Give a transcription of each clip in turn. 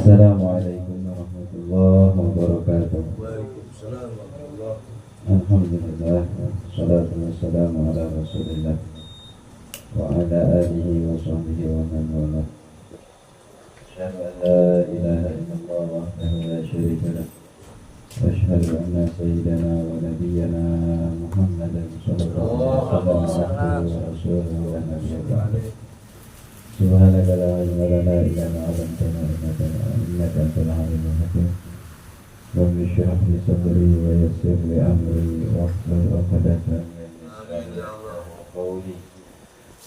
Assalamualaikum warahmatullahi wabarakatuh. Waalaikumsalam warahmatullahi wabarakatuh. Alhamdulillah, salatu wassalamu ala rasulillah wa ala alihi wa sahbihi wa man wala. Asyhadu an la ilaha illallah wahdahu la syarika lah wa asyhadu anna sayyidana wa nabiyyana Muhammadan sallallahu alaihi wasallam wa rasuluhu wa nabiyyu ba'd. Subhanaka la ilma lana illa ma 'allamtana innaka antal alimul hakim. Rabbi shrah li sadri wa yassir li amri wahlul 'uqdatam min lisani yafqahu qawli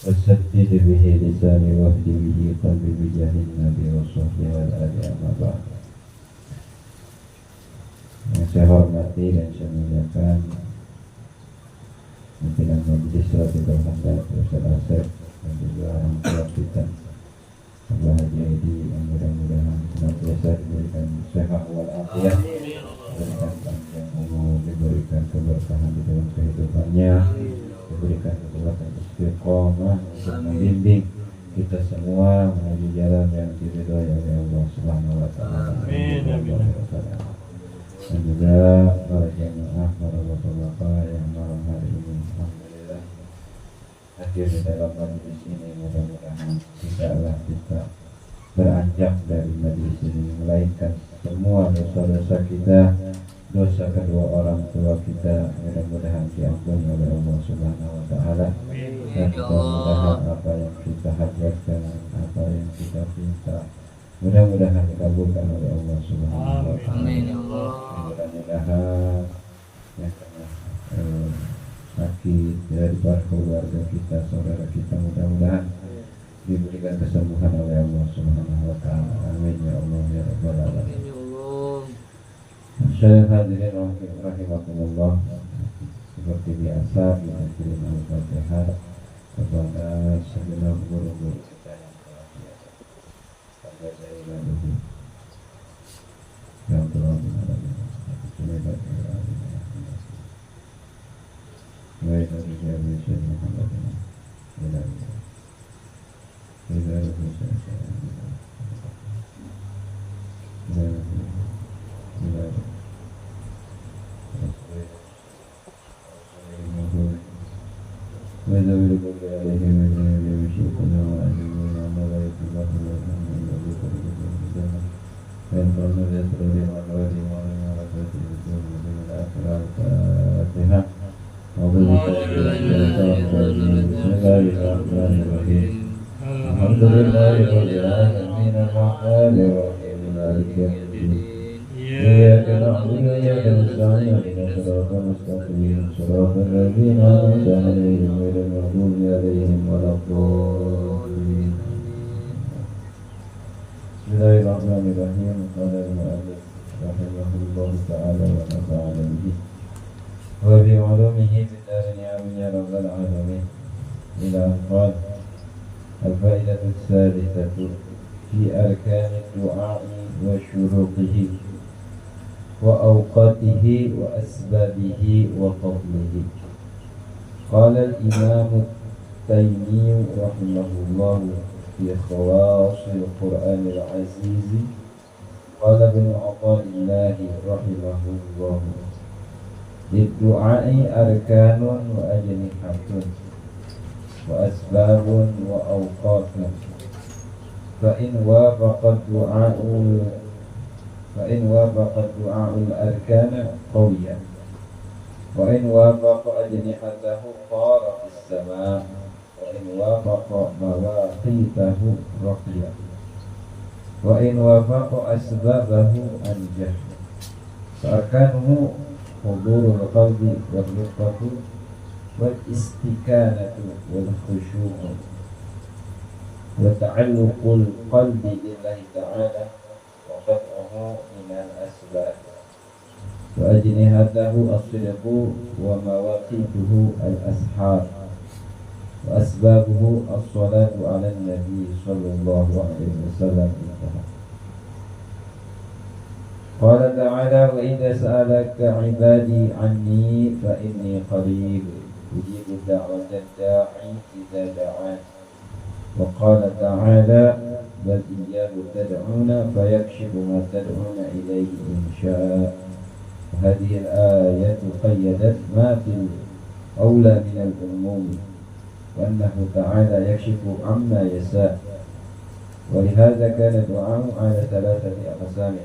wasaddid bihi lisani wahdi bihi qalbi bijahin nabi wa sahbihi wal ali amma ba'd. Yang saya hormati dan saya muliakan pimpinan Majelis Ratibul Hamdan Ustaz Asep dan juga orang tua kita Abah Haji Edi, yang mudah-mudahan senantiasa diberikan sehat walafiat, diberikan panjang umur, diberikan keberkahan di dalam kehidupannya, diberikan kekuatan istiqomah untuk membimbing kita semua menuju jalan yang diridhoi oleh Allah Subhanahu wa taala. Amin. Dan juga para jamaah, para bapak-bapak yang malam hari ini alhamdulillah hadir di dalam majelis ini, mudah-mudahan tidaklah kita beranjak dari majelis ini, melainkan semua dosa-dosa kita, dosa kedua orang tua kita, mudah-mudahan diampuni oleh Allah Subhanahu wa taala. Dan mudah-mudahan apa yang kita hajatkan, apa yang kita pinta, mudah-mudahan dikabulkan oleh Allah Subhanahu wa taala. Mudah-mudahan yang tengah sakit dari keluarga kita, saudara kita, mudah-mudahan diberikan kesembuhan oleh Allah Subhanahu wa taala. Amin ya Allah ya rabbal alamin. Syekh hadirin rahimakumullah, seperti biasa kita kirim al-Fatihah kepada segenap guru-guru kita yang telah biasa. Pada saya yang telah mengalami kesulitan baik dari Nabi Muhammad dan dari إياك نعبد وإياك نستعين اهدنا الصراط المستقيم صراط الذين أنعمت عليهم غير المغضوب عليهم ولا الضالين. بسم الله الرحمن الرحيم. قال المؤلف رحمه الله تعالى ونفعنا به وبعلومه في الدارين آمين يا رب العالمين. إلى أن قال: الفائدة الثالثة في أركان الدعاء وشروطه وأوقاته وأسبابه وفضله. قال الإمام التيمي رحمه الله في خواص القرآن العزيز: قال ابن عطاء الله رحمه الله: للدعاء أركان وأجنحة وأسباب وأوقات، فإن وافق الدعاء الأركان قويا، وإن وافق أجنحته طار في السماء، وإن وافق مواقيته رقيا، وإن وافق أسبابه أنجح. فأركانه حضور القلب والرقة والاستكانة والخشوع وتعلق القلب لله تعالى وقطعه من الأسباب، وأجنحته الصدق ومواقيته الأسحار، وأسبابه الصلاة على النبي صلى الله عليه وسلم. قال تعالى: وإذا سألك عبادي عني فإني قريب أجيب دعوة الداعي إذا دعان. وقال تعالى: بل إياه تدعون فيكشف ما تدعون إليه إن شاء. هذه الآية قيدت ما في الأولى من العموم، وأنه تعالى يكشف عما يشاء. ولهذا كان الدعاء على 3 أقسام: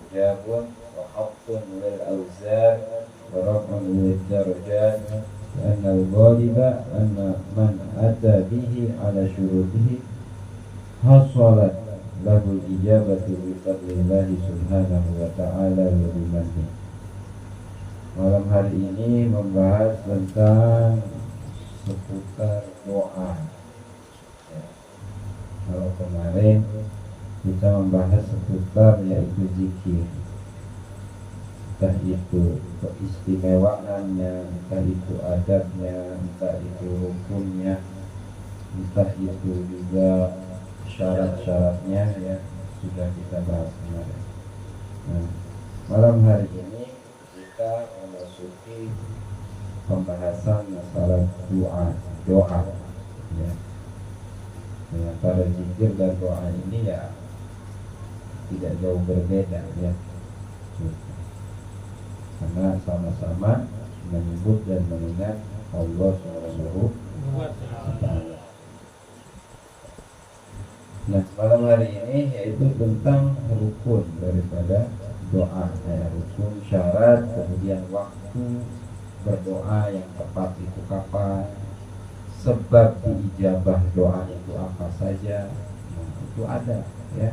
إجاب وحط للأوزار ورفع للدرجات. لأن الغالب أن من أتى به على شروطه حصلت له الإجابة بفضل الله سبحانه وتعالى وبمنه. Malam hari ini membahas tentang seputar doa. Ya. Kalau kemarin kita membahas seputar yaitu zikir, entah itu keistimewaannya, entah itu adabnya, entah itu rukunnya, entah itu juga syarat-syaratnya, ya sudah kita bahas kemarin. Nah, malam hari ini kita memasuki pembahasan masalah doa, ya. Antara zikir dan doa ini ya tidak jauh berbeda, ya. Karena sama-sama menyebut dan mengingat Allah Subhanahu wa Ta'ala. Nah, malam hari ini yaitu tentang rukun daripada doa, ya, rukun, syarat, kemudian waktu berdoa yang tepat itu kapan, sebab diijabah doa itu apa saja, nah, itu ada, ya.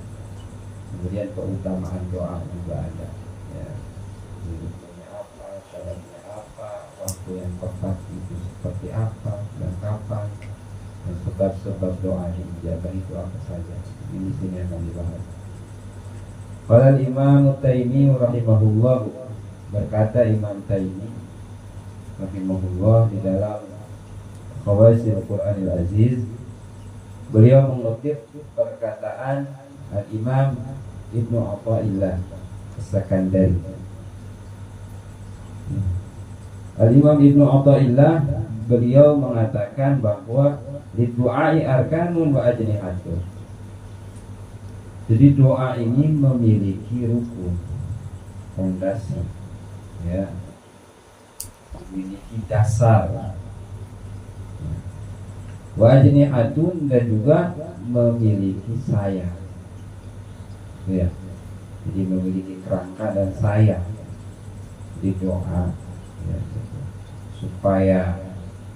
Kemudian keutamaan doa juga ada, ya. Rukunnya apa, syaratnya apa, waktu yang tepat itu seperti apa dan kapan, dan sebab-sebab doa diijabah itu apa saja. Ini sini akan dibahas. Qala Imam Taimi rahimahullah, berkata Imam Taimi rahimahullah di dalam Khawasil Quranil Aziz, beliau mengutip perkataan Al-Imam Ibnu Athaillah As-Sakandari. Al-Imam Ibnu Athaillah beliau mengatakan bahwa didu'ai arkanun wa ajnihatun. Jadi doa ini memiliki rukun, fondasi, ya, memiliki dasar, wa ajnihatun, dan juga memiliki sayap, ya. Jadi memiliki kerangka dan sayap di doa, ya. Supaya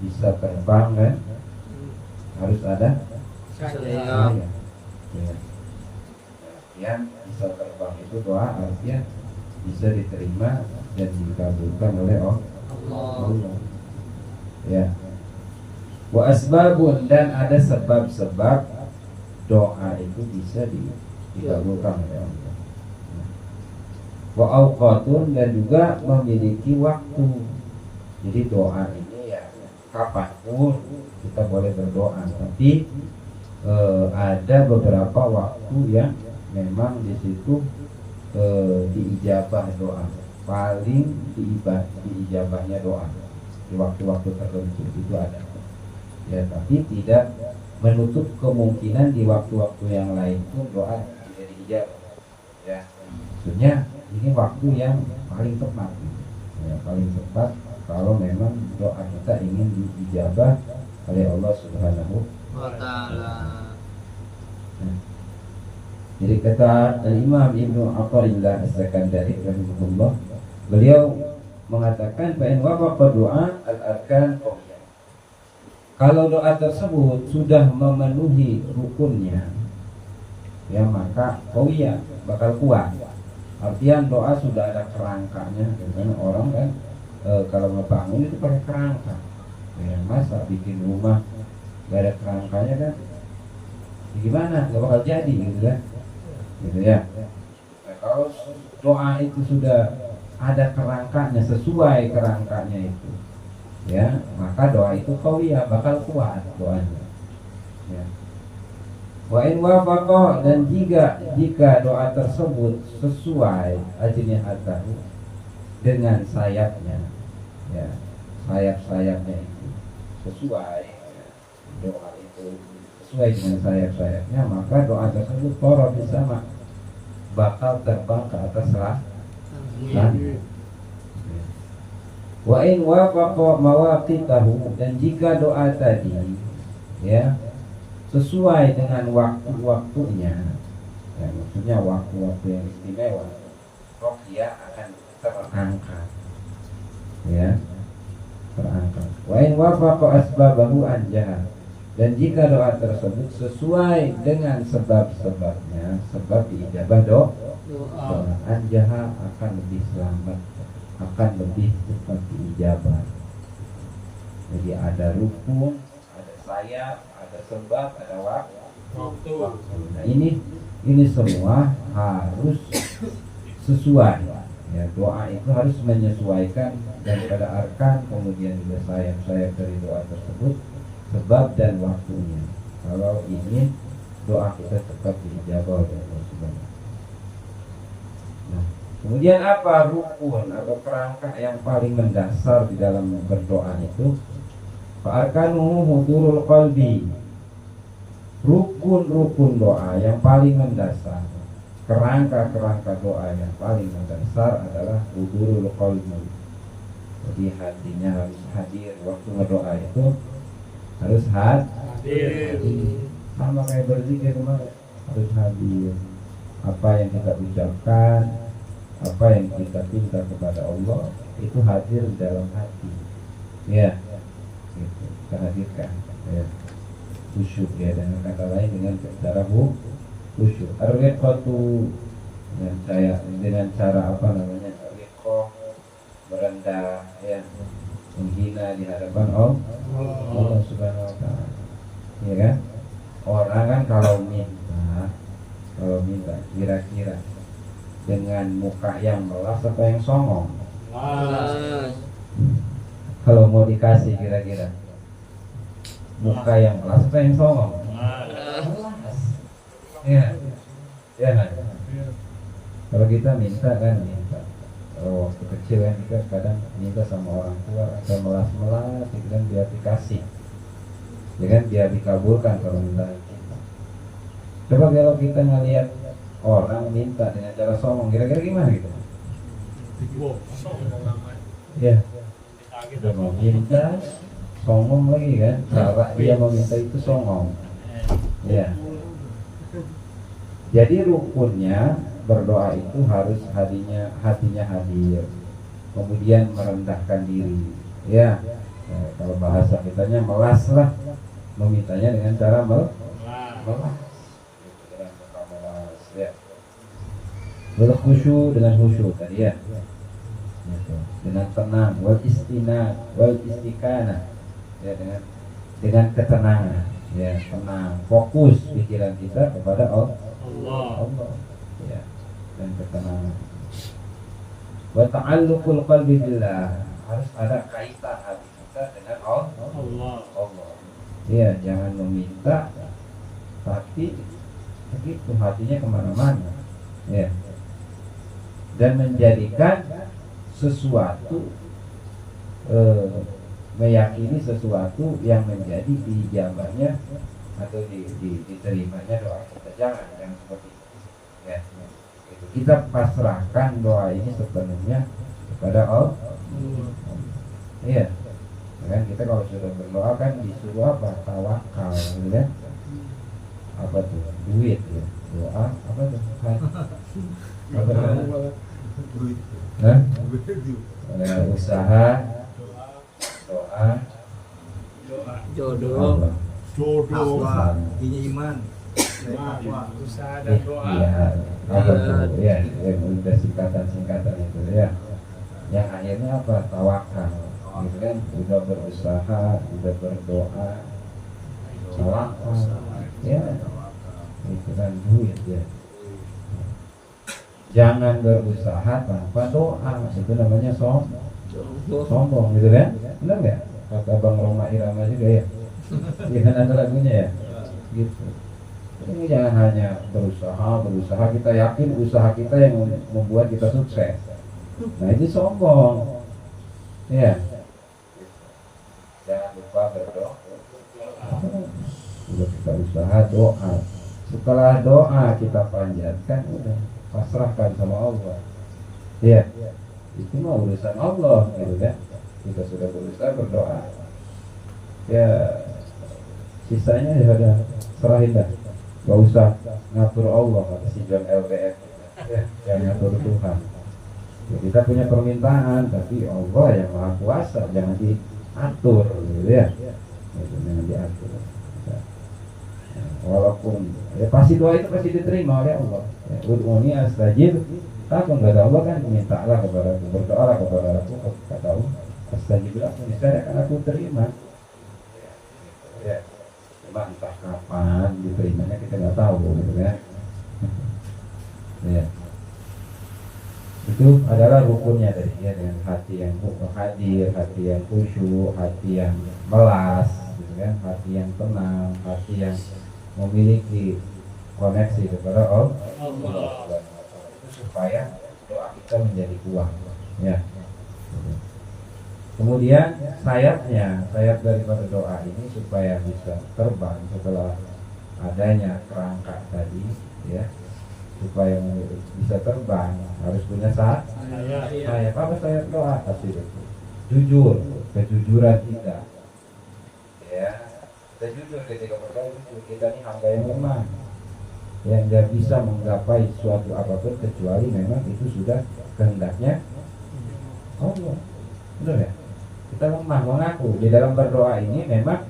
bisa terbang kan harus ada sayap, ya. Yang bisa terbang itu doa artinya bisa diterima dan dikabulkan oleh Allah. Ya. Wa asbabun, dan ada sebab-sebab doa itu bisa dikabulkan oleh Allah. Wa auqatun, dan juga memiliki waktu. Jadi doa ini ya kapanpun kita boleh berdoa, tapi ada beberapa waktu yang memang di situ diijabah doa, paling diijabahnya doa di waktu-waktu tertentu itu ada, ya. Tapi tidak menutup kemungkinan di waktu-waktu yang lain pun doa tidak diijabah, ya. Maksudnya ini waktu yang paling tepat, ya, paling tepat kalau memang doa kita ingin diijabah oleh Allah Subhanahu wa Ta'ala. Jadi kata Imam Ibnu Athaillah As-Sakandari rahimahullah, beliau mengatakan fa in wafaqa doa al-arkan qawiyah. Kalau doa tersebut sudah memenuhi rukunnya, ya, maka qawiyah, bakal kuat. Artian doa sudah ada kerangkanya. Karena orang kan kalau ngebangun itu pakai kerangka, ya. Masa bikin rumah gak ada kerangkanya kan gimana, gak bakal jadi gitu kan, gitu ya. Nah, kalau doa itu sudah ada kerangkanya, sesuai kerangkanya itu, ya, maka doa itu qawiyah, bakal kuat doanya, ya. Wa in wafaqa, dan jika doa tersebut sesuai ajnihatahu, dengan sayapnya, ya, sayap-sayapnya itu sesuai, ya, doa itu sesuai dengan sayap-sayapnya, maka doa tersebut toro bersama bakal terbang ke atas langit. Wa in wafaqa mawaqitahu, dan jika doa tadi ya sesuai dengan waktu-waktunya, ya, maksudnya waktu-waktu yang istimewa, roqyah akan terangkat, ya, terangkat. Wa in wafaqa asbabahu anjaha, dan jika doa tersebut sesuai dengan sebab-sebabnya, sebab diijabah doa anjaha akan lebih selamat, akan lebih cepat diijabah. Jadi ada rukun, ada sayap, ada sebab, ada waktu. Nah ini semua harus sesuai. Ya, doa itu harus menyesuaikan daripada arkan, kemudian juga sayap-sayap dari doa tersebut, sebab dan waktunya. Kalau ingin doa kita tetap diijabah oleh Allah Subhanahu. Nah, kemudian apa rukun atau kerangka yang paling mendasar di dalam berdoa itu? Fa'arkanuhu hudurul qalbi. Rukun-rukun doa yang paling mendasar, kerangka-kerangka doa yang paling mendasar adalah hudurul qalbi. Jadi hatinya harus hadir waktu berdoa itu, harus hadir. Sama kayak berzikir kemarin, harus hadir. Apa yang kita ucapkan, apa yang kita minta kepada Allah itu hadir di dalam hati. Ya, itu kita hadirkan. Ya, khusyuk, ya, dengan kata lain dengan cara khusyuk. Ar-riqatu, dengan cara apa namanya? Ar-riqah, merendah, ya, menghina di hadapan Allah Subhanahu wa taala. Ya kan? Orang kan kalau minta kira-kira dengan muka yang melas apa yang songong? Kalau mau dikasih kira-kira muka yang melas apa yang songong? Melas. Ya. Ya kan? Kalau kita minta kan minta. Kalau waktu kecil kan kita kadang minta sama orang tua atau melas-melas itu kan biar dikasih. Ya kan, biar dikabulkan kalau minta kita. Coba kalau kita ngelihat orang minta dengan cara songong, kira-kira gimana gitu? Ya, udah mau minta songong lagi kan? Cara dia mau minta itu songong. Ya. Jadi rukunnya berdoa itu harus hatinya hadir, kemudian merendahkan diri. Ya, nah, kalau bahasa kitanya melas lah, memintanya dengan cara melas. Ya. Berkhusyuk dengan khusyuk tadi ya. Dengan tenang, wal istina, wal istikana. Ya, dengan ketenangan, ya, tenang, fokus pikiran kita kepada Allah. Ya, dan ketenangan. Wa ta'alluqul qalbi billah, harus ada kaitan hati kita dengan Allah. Ya, jangan meminta tapi begitu hatinya kemana-mana. Ya. Dan menjadikan sesuatu, meyakini sesuatu yang menjadi diijabahnya atau diterimanya doa kita. Jangan seperti itu. Ya. Kita pasrahkan doa ini sepenuhnya kepada Allah. Iya. Kan kita kalau sudah berdoa kan disuruh apa? Tawakal, gitu kan? Apa tuh? Duit ya. Doa apa tuh? Apa tuh? Nah? Usaha, doa, jodoh, ini iman, usaha dan doa. Iya, apa tuh? Ya, yang udah singkatan itu ya. Yang akhirnya apa? Tawakal. Gitu kan, udah berusaha, udah berdoa, tawakal, ya, itu kan duit ya. Jangan berusaha tanpa doa, itu namanya sombong, gitu kan? Benar nggak? Kata Bang Roma Irama juga ya. Iya kan ada lagunya ya, gitu. Ini jangan hanya berusaha, kita yakin usaha kita yang membuat kita sukses. Nah itu sombong, ya. Jangan lupa berdoa. Sudah kita usaha doa. Setelah doa kita panjatkan, udah pasrahkan sama Allah. Ya, itu mah urusan Allah gitu kan. Kita sudah berusaha berdoa. Ya, sisanya ya udah serahin dah. Gak usah ngatur Allah kata si John LBF. Ya, yang ngatur Tuhan. Ya, kita punya permintaan, tapi Allah yang maha kuasa, jangan diatur gitu ya. Itu jangan diatur. Ya. Walaupun ya pasti doa itu pasti diterima oleh Allah. Ya, ud'uni astajib. Aku nggak ada Allah kan, mintalah kepada aku, berdoalah kepada aku, kata Allah. Astajib aku, misalnya akan aku terima. Ya, cuma entah kapan diterimanya kita nggak tahu gitu kan. Ya. Itu adalah rukunnya dari ya, dengan hati yang hadir, hati yang khusyuk, hati yang melas, gitu kan, hati yang tenang, hati yang memiliki koneksi kepada Allah, supaya doa kita menjadi kuat. Ya. Kemudian sayap daripada doa ini supaya bisa terbang setelah adanya kerangka tadi, ya, supaya bisa terbang harus punya sayap. Apa sayap doa? Pasti itu jujur, kejujuran kita, ya, kita jujur ketika berdoa. Kita ini hamba yang lemah, yang tidak bisa menggapai suatu apapun kecuali memang itu sudah kehendaknya Allah. Benar ya? Kita lemah, mengaku di dalam berdoa ini memang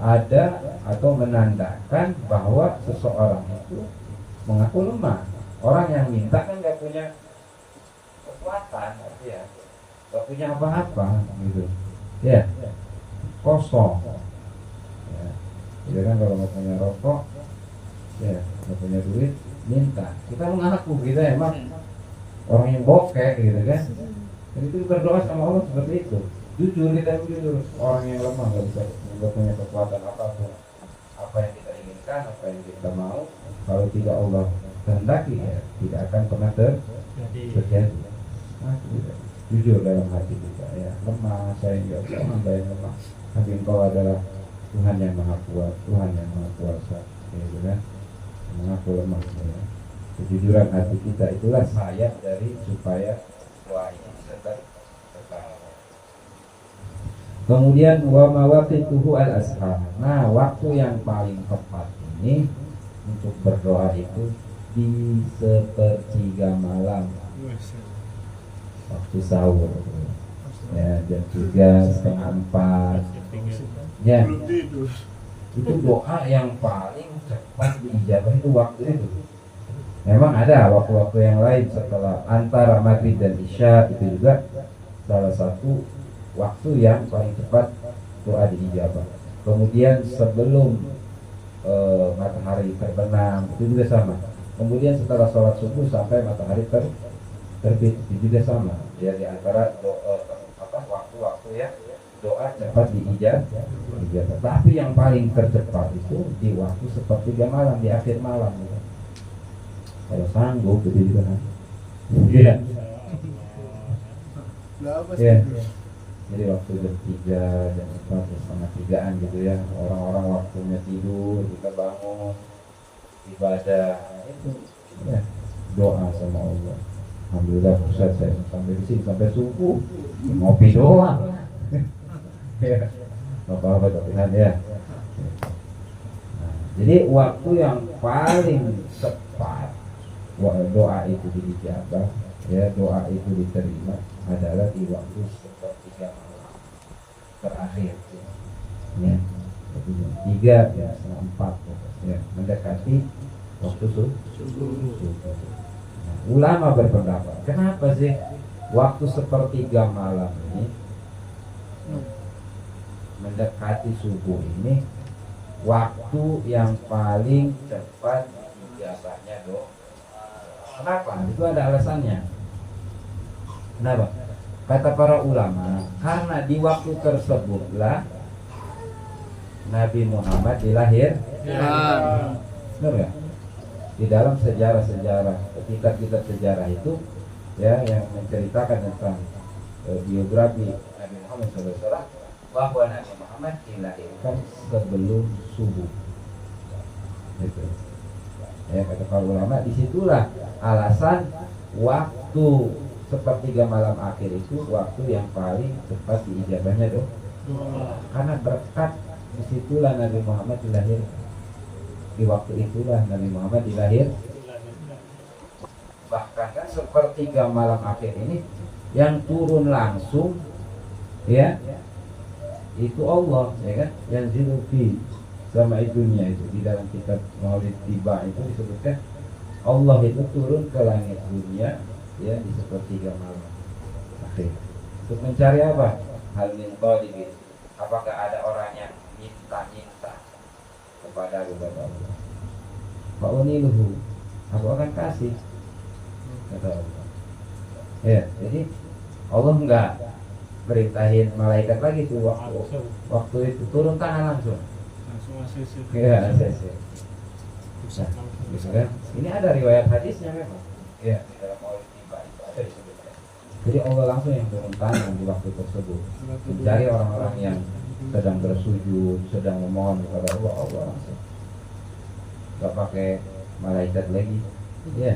ada atau menandakan bahwa seseorang itu mengaku lemah. Orang yang minta kan nggak punya kekuatan, ya, nggak punya apa-apa, gitu, ya, kosong. Ya, jadi kan kalau nggak punya rokok, ya, nggak punya duit, minta. Kita mengaku kita emang orang yang bokeh, gitu kan. Jadi itu berdoa sama Allah seperti itu. Jujur, kita jujur. Orang yang lemah nggak punya kekuatan apapun. Apa yang kita inginkan, apa yang kita mau, kalau tidak Allah kehendaki, ya, tidak akan pernah terjadi. Nah, jujur dalam hati kita, ya, lemah, saya juga hamba yang lemah, tapi Engkau adalah Tuhan yang maha kuat, Tuhan yang maha kuasa, gitu kan. Mengaku lemah, ya. Kejujuran hati kita itulah sayap dari supaya doa ini bisa tertahan. Kemudian wa mawaqituhu al-ashar. Nah, waktu yang paling tepat ini untuk berdoa itu di sepertiga malam, waktu sahur, ya, jam 3:30, ya. Itu doa yang paling cepat diijabah itu waktu itu. Memang ada waktu-waktu yang lain setelah antara maghrib dan isya, itu juga salah satu waktu yang paling cepat doa diijabah. Kemudian sebelum matahari terbenam itu juga sama. Kemudian setelah sholat subuh sampai matahari terbit itu juga sama. Ya, di antara waktu-waktu ya doa cepat diijabah. Tapi yang paling tercepat itu di waktu sepertiga malam, di akhir malam. Kalau sanggup itu juga kan. Iya. Ya. Jadi waktu jam 3, jam 4, setengah 3-an gitu ya. Orang-orang waktunya tidur, kita bangun ibadah. Itu ya, doa sama Allah. Alhamdulillah Ustaz, saya sampai di sini sampai subuh ngopi doang. Ya. Apa-apa Tuhan ya. Nah, jadi waktu yang paling tepat doa itu diijabah, ya, doa itu diterima adalah di waktu sepertiga malam terakhir, ya, 3 ya, 4, ya, mendekati waktu subuh. Nah, ulama berpendapat, kenapa sih waktu sepertiga malam ini mendekati subuh ini waktu yang paling cepat diijabahnya doa? Kenapa? Itu ada alasannya. Kenapa? Kata para ulama, karena di waktu tersebutlah Nabi Muhammad dilahirkan. Benar ya? Di dalam sejarah-sejarah, kitab-kitab sejarah itu, ya, yang menceritakan tentang biografi Nabi Muhammad SAW, bahwa Nabi Muhammad dilahirkan sebelum subuh. Gitu. Ya, kata para ulama, disitulah alasan waktu sepertiga malam akhir itu waktu yang paling cepat diijabahnya doa. Karena berkat disitulah Nabi Muhammad dilahirkan. Di waktu itulah Nabi Muhammad dilahirkan. Bahkan kan sepertiga malam akhir ini yang turun langsung, ya, itu Allah, ya kan, yang zilufi sama dunia itu di dalam kitab Maulid Tiba itu disebutkan Allah itu turun ke langit dunia, ya, di sepertiga malam akhir untuk mencari apa? Hal min talibin, apakah ada orang yang minta kepada Allah? Fa'uniluhu, aku akan kasih, kata Allah. Ya, jadi Allah enggak perintahin malaikat lagi tuh waktu itu turun tangan langsung. Ya, bisa kan? Ini ada riwayat hadisnya memang. Ya, di dalam Maulid Tiba itu ada disebutkan. Jadi Allah langsung yang turun tangan di waktu tersebut mencari orang-orang yang sedang bersujud, sedang memohon kepada Allah, Allah langsung. Gak pakai malaikat lagi. Ya.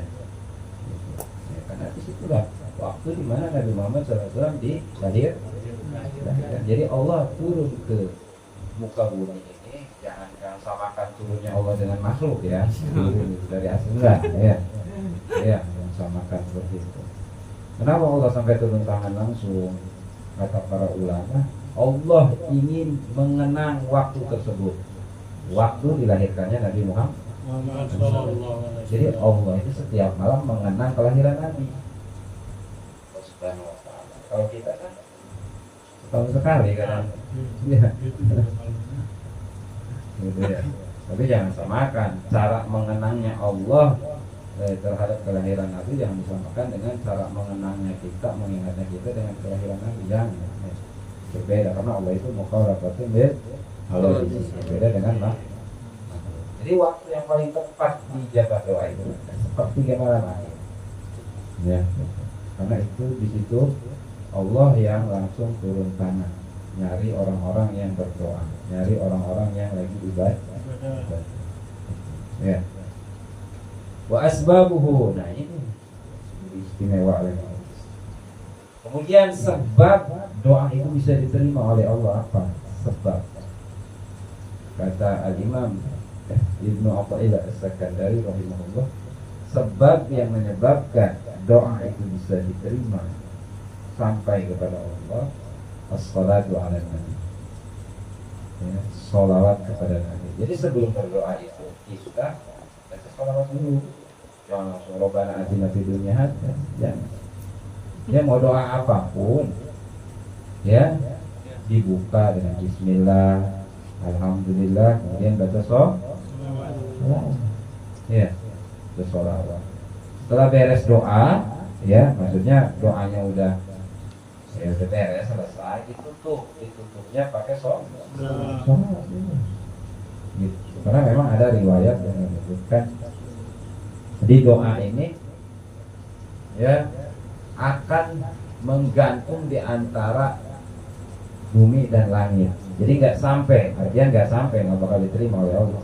Ya, karena disitulah waktu di mana Nabi Muhammad SAW dilahirkan. Jadi Allah turun ke muka bumi ini, jangan samakan turunnya Allah dengan makhluk, ya. Turun dari asli enggak, ya. Ya, samakan seperti itu. Kenapa Allah sampai turun tangan langsung? Kata para ulama, Allah ingin mengenang waktu tersebut, waktu dilahirkannya Nabi Muhammad. Jadi Allah itu setiap malam mengenang kelahiran Nabi. Kalau kita kan setahun sekali kan, ya. Gitu ya. Tapi jangan samakan cara mengenangnya Allah terhadap kelahiran Nabi, jangan disamakan dengan cara mengenangnya kita, mengingatnya kita dengan kelahiran Nabi. Jangan, ya. Berbeda, karena Allah itu mukhalafatun bil Allah, berbeda dengan makhluk. Jadi waktu yang paling tepat dijabah doa itu sepertiga malam akhir. Ya, karena itu di situ Allah yang langsung turun tangan, nyari orang-orang yang berdoa, nyari orang-orang yang lagi ibadah. Ya. Wa asbabuhu, nah ini istimewa oleh Allah. Kemudian sebab doa itu bisa diterima oleh Allah apa? Sebab. Kata Al-Imam Ibnu Athaillah As-Sakandari rahimahullah, sebab yang menyebabkan doa itu bisa diterima sampai kepada Allah, as-salatu ala nabi, ya, sholawat kepada Nabi. Jadi sebelum berdoa itu kita baca sholawat dulu, jangan langsung Rabbana atina fid dunya hasanah, jangan. Ya, mau doa apapun, ya, dibuka dengan Bismillah, Alhamdulillah, kemudian baca sholawat, ya, baca sholawat. Setelah beres doa, ya, maksudnya doanya udah beres, selesai, ditutupnya pakai sholawat. Gitu. Karena memang ada riwayat yang menyebutkan di doa ini, ya, akan menggantung di antara bumi dan langit. Jadi nggak sampai, artinya nggak bakal diterima oleh Allah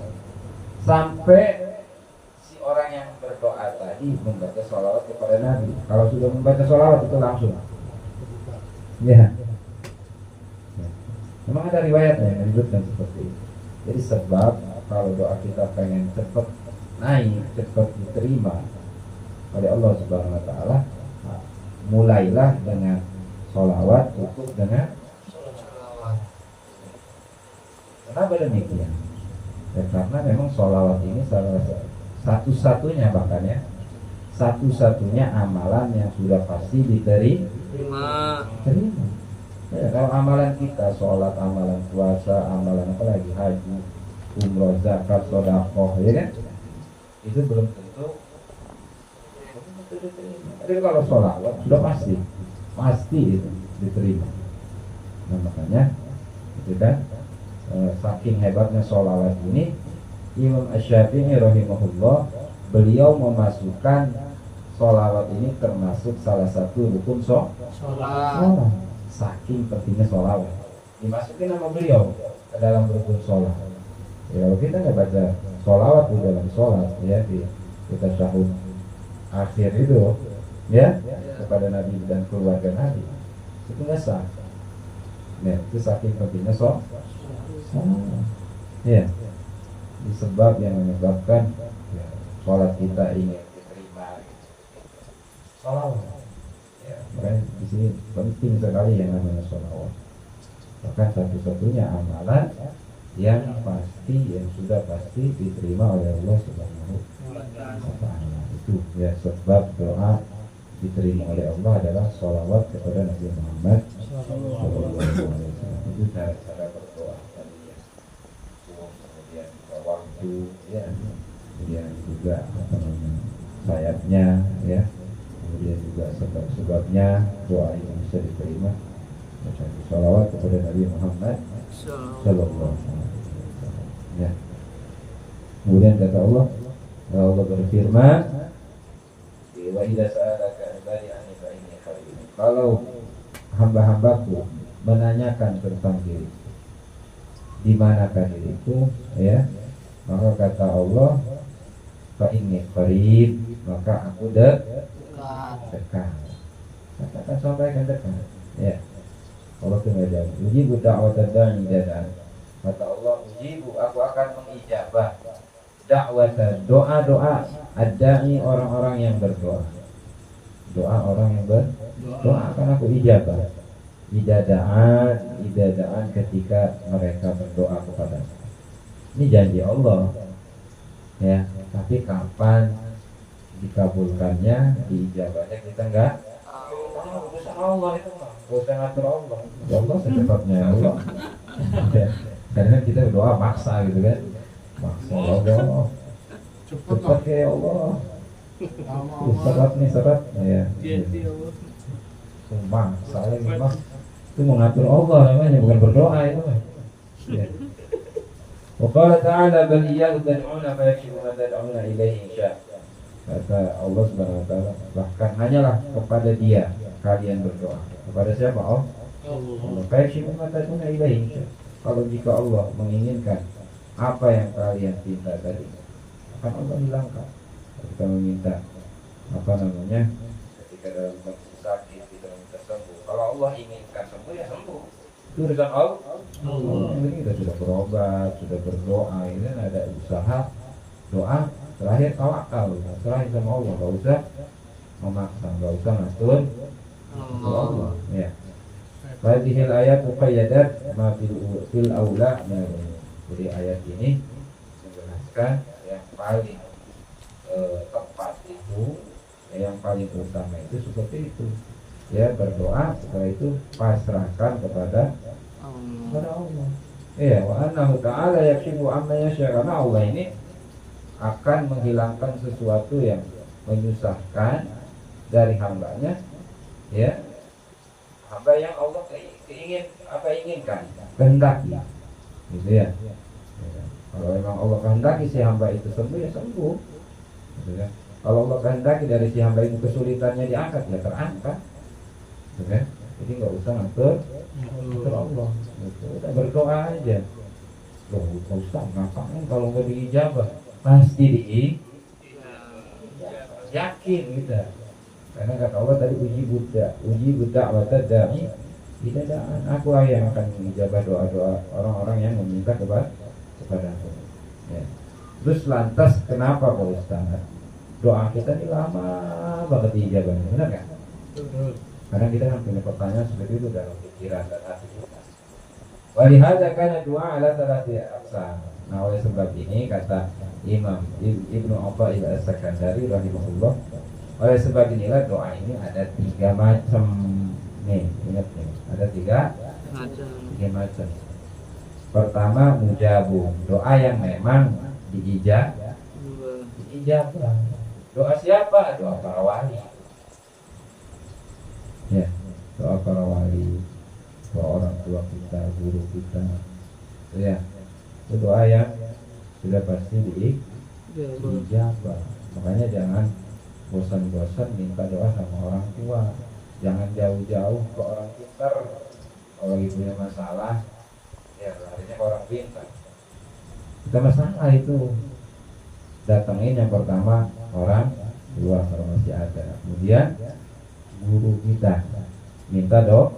sampai si orang yang berdoa tadi membaca sholawat kepada Nabi. Kalau sudah membaca sholawat itu langsung, ya. Memang ada riwayatnya yang menyebutkan seperti itu. Jadi sebab kalau doa kita pengen cepat naik, cepat diterima oleh Allah Subhanahu Wa Taala, mulailah dengan sholawat, tutup dengan sholawat. Kenapa demikian? Ya, karena memang sholawat ini salah satu-satunya, bahkan ya, satu-satunya amalan yang sudah pasti diterima. Ya, kalau amalan kita, sholat, amalan puasa, amalan apa lagi, haji, umroh, zakat, sedekah, ya kan, itu belum tentu diterima. Tapi kalau sholawat sudah pasti itu diterima. Nah, makanya itu kan, saking hebatnya sholawat ini, Imam Asy-Syafi'i rahimahullah, beliau memasukkan sholawat ini termasuk salah satu rukun sholat. Saking pentingnya sholawat, dimasukin nama beliau ke dalam rukun sholat. Ya, kalau kita nggak baca sholawat di dalam sholat ya di kita syahud akhir itu ya kepada Nabi dan keluarga Nabi itu nggak sah. Ya, itu saking pentingnya sholat. Ya, di sebab yang menyebabkan ya, sholat kita ingin diterima. Sholawat. Ya, makanya di sini penting sekali yang namanya sholawat. Bahkan satu-satunya amalan yang pasti, yang sudah pasti diterima oleh Allah Subhanahu wa Ta'ala. Itu ya sebab doa diterima oleh Allah adalah sholawat kepada Nabi Muhammad Sallallahu Alaihi Wasallam. Itu cara berdoa tadi ya. Kemudian waktu ya, kemudian juga apa namanya sayapnya ya, kemudian juga sebab-sebabnya doa yang bisa diterima. Sholawat kepada Nabi Muhammad Sallallahu Alaihi Wasallam. Ya. Kemudian kata Allah berfirman, wa idza sa'alaka ibadi anni fa inni qarib. Kalau hamba-hambaku menanyakan tentang diri, di manakah diriku, ya, maka kata Allah, fa inni qarib, maka aku dekat. Katakan sampaikan dekat. Ya. Allah itu nggak jauh. Ujibu da'watad da'i dadan. Kata Allah, ujibu, aku akan mengijabah da'watad, doa-doa ad-da'i, orang-orang yang berdoa. Doa orang yang berdoa akan aku ijabah. Idadaan ketika mereka berdoa kepada aku. Ini janji Allah. Ya, tapi kapan dikabulkannya, diijabahnya kita enggak. Urusan Allah itu mah, urusan ngatur Allah. Ya Allah secepatnya ya Allah. Ya, karena kita berdoa maksa gitu kan. Maksa ya Allah. Cepat ya Allah. Serat nih serat. Ya. Sumpah, saya memang itu mengatur Allah namanya, bukan berdoa itu mah. Ya. Wa qala ta'ala bal iyyahu tad'una fa yakshifu ma tad'una ilaihi insya. Kata Allah Subhanahu wa taala, bahkan hanyalah kepada Dia kalian berdoa. Kepada siapa? Allah. Yakshifu ma tad'una ilaihi insya. Kalau jika Allah menginginkan apa yang kalian minta tadi, akan Allah hilangkan. Kita meminta apa namanya? Ketika dalam kondisi sakit kita minta sembuh. Kalau Allah inginkan sembuh ya sembuh. Itu urusan Allah. Ini kita sudah berobat, sudah berdoa, ini ada usaha, doa, terakhir tawakal, terakhir sama Allah, nggak usah memaksa, nggak usah ngatur Allah. Ya. Hadhil ayat muqayyadat ma fil aula. Jadi ayat ini menjelaskan yang paling tepat itu, yang paling utama itu seperti itu. Ya, berdoa, setelah itu pasrahkan kepada Allah. Iya, wa annahu ta'ala yakshifu amma yasha, karena Allah ini akan menghilangkan sesuatu yang menyusahkan dari hambanya, ya, hamba yang Allah inginkan, kehendaki, gitu ya. Kalau memang Allah kehendaki si hamba itu sembuh ya sembuh, gitu ya. Kalau Allah kehendaki dari si hamba itu kesulitannya diangkat ya terangkat, gitu ya. Jadi nggak usah ngatur Allah, gitu. Udah berdoa aja. Loh, Ustaz ngapain kalau nggak diijabah? Pasti yakin kita. Karena kata Allah tadi uji buddha watad da'i idadaan. Aku yang akan menijabah doa-doa orang-orang yang meminta kepada aku. Ya. Terus lantas kenapa Pak Ustaz? Doa kita ini lama banget diijabahnya, benar nggak? Karena kita kan punya pertanyaan seperti itu dalam pikiran dan hati kita. Walihada kana doa ala salati aqsam. Nah, oleh sebab ini kata Imam Ibnu Athaillah As-Sakandari rahimahullah, oleh sebab inilah doa ini ada 3 macam. Nih, ingat nih, ada 3 macam. Pertama mujabu, doa yang memang diijabah. Doa siapa? Doa para wali. Ya, doa para wali, doa orang tua kita, guru kita, ya, itu doa yang sudah pasti diijabah. Makanya jangan bosan-bosan minta doa sama orang tua, jangan jauh-jauh ke orang pintar. Kalau lagi punya masalah, ya larinya ke orang pintar. Kita masalah itu, datangin yang pertama orang tua kalau masih ada. Kemudian guru kita minta doa.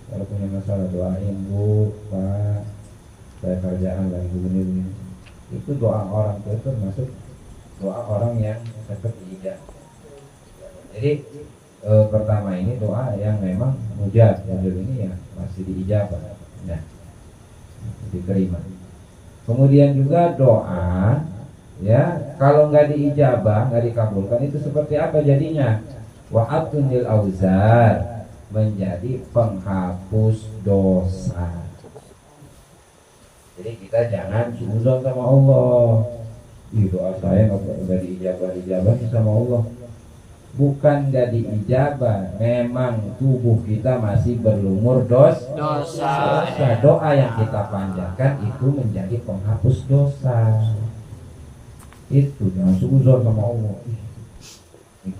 Kalau punya masalah doain, Bu, Pak, saya kerjaan lagi begini. Itu doa orang tua itu termasuk doa orang yang dekat diijabah. Jadi pertama ini doa yang memang mujab ini ya masih diijabah, ya, diterima. Kemudian juga doa, ya, kalau nggak diijabah, nggak dikabulkan, itu seperti apa jadinya? Wa'atunil auzar, menjadi penghapus dosa. Jadi kita jangan suudzon sama Allah. Doa saya nggak diijabah sama Allah. Bukan nggak diijabah, memang tubuh kita masih berlumur dosa. Doa yang kita panjatkan itu menjadi penghapus dosa. Itu jangan suudzon sama Allah.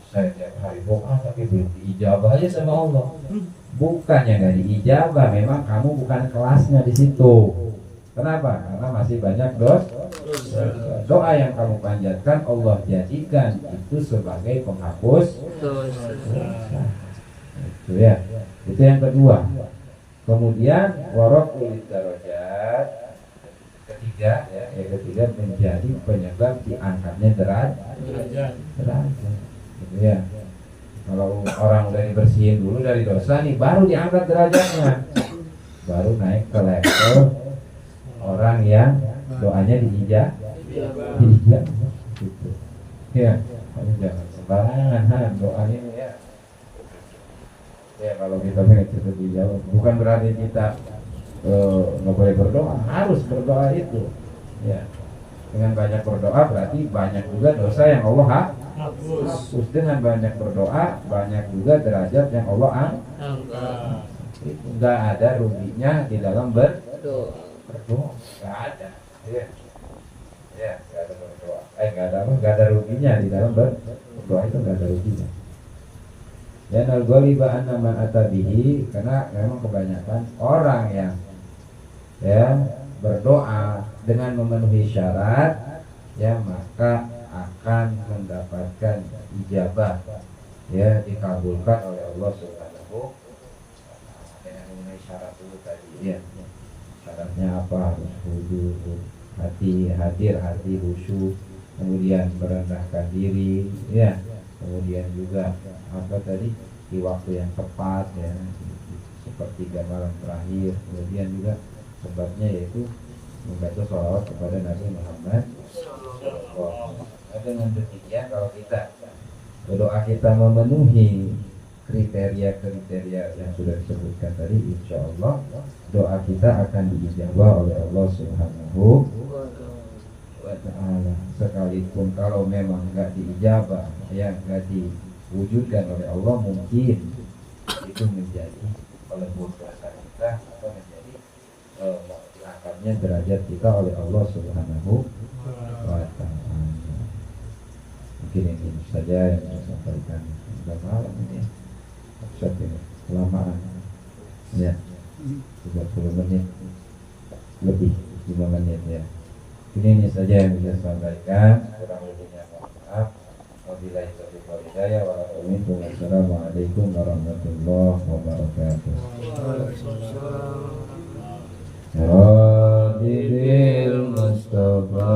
Saya tiap hari doa tapi belum diijabah aja sama Allah. Bukannya nggak diijabah, memang kamu bukan kelasnya di situ. Kenapa? Karena masih banyak dosa. Doa yang kamu panjatkan Allah jadikan itu sebagai penghapus dosa. Itu ya. Itu yang kedua. Kemudian waraqul darajat. Ketiga, ya, yang ketiga menjadi penyebab diangkatnya derajat. Gitu ya. Kalau orang udah dibersihin dulu dari dosa nih, baru diangkat derajatnya, baru naik ke level orang yang doanya diijabah. Gitu. Ya, jangan sembarangan doa ini ya. Ya kalau kita pengen cepat dijawab, bukan berarti kita nggak boleh berdoa, harus berdoa itu. Ya, dengan banyak berdoa berarti banyak juga dosa yang Allah hapus. Dengan banyak berdoa, banyak juga derajat yang Allah angkat. Nggak ada ruginya di dalam berdoa, nggak ada. Ya, nggak ada berdoa. Nggak ada ruginya di dalam berdoa, itu nggak ada ruginya. Dan al-ghaliba anna man atabihi, karena memang kebanyakan orang yang berdoa dengan memenuhi syarat, ya, maka akan mendapatkan ijabah, ya, dikabulkan oleh Allah Subhanahu dengan memenuhi syarat dulu tadi, ya. Syaratnya apa? Harus hati khusyuk, kemudian merendahkan diri, ya, kemudian juga apa tadi, di waktu yang tepat, ya, sepertiga malam terakhir. Kemudian juga sebabnya yaitu membaca sholawat kepada Nabi Muhammad. Dengan demikian kalau kita berdoa kita memenuhi kriteria yang sudah disebutkan tadi, insya Allah doa kita akan diijabah oleh Allah Subhanahu wa ta'ala. Sekalipun kalau memang nggak diijabah, ya, nggak diwujudkan oleh Allah, mungkin itu menjadi pelebur dosa kita atau menjadi diangkatnya derajat kita oleh Allah Subhanahu wa ta'ala. Mungkin ini saja yang saya sampaikan. Sudah malam ini, kelamaan, ya, 30 menit lebih, 5 menit, ya. Ini saja yang bisa saya sampaikan. Kurang lebihnya mohon maaf. Wabillahi taufiq wal hidayah. Wassalamualaikum warahmatullahi wabarakatuh. Radidil Mustafa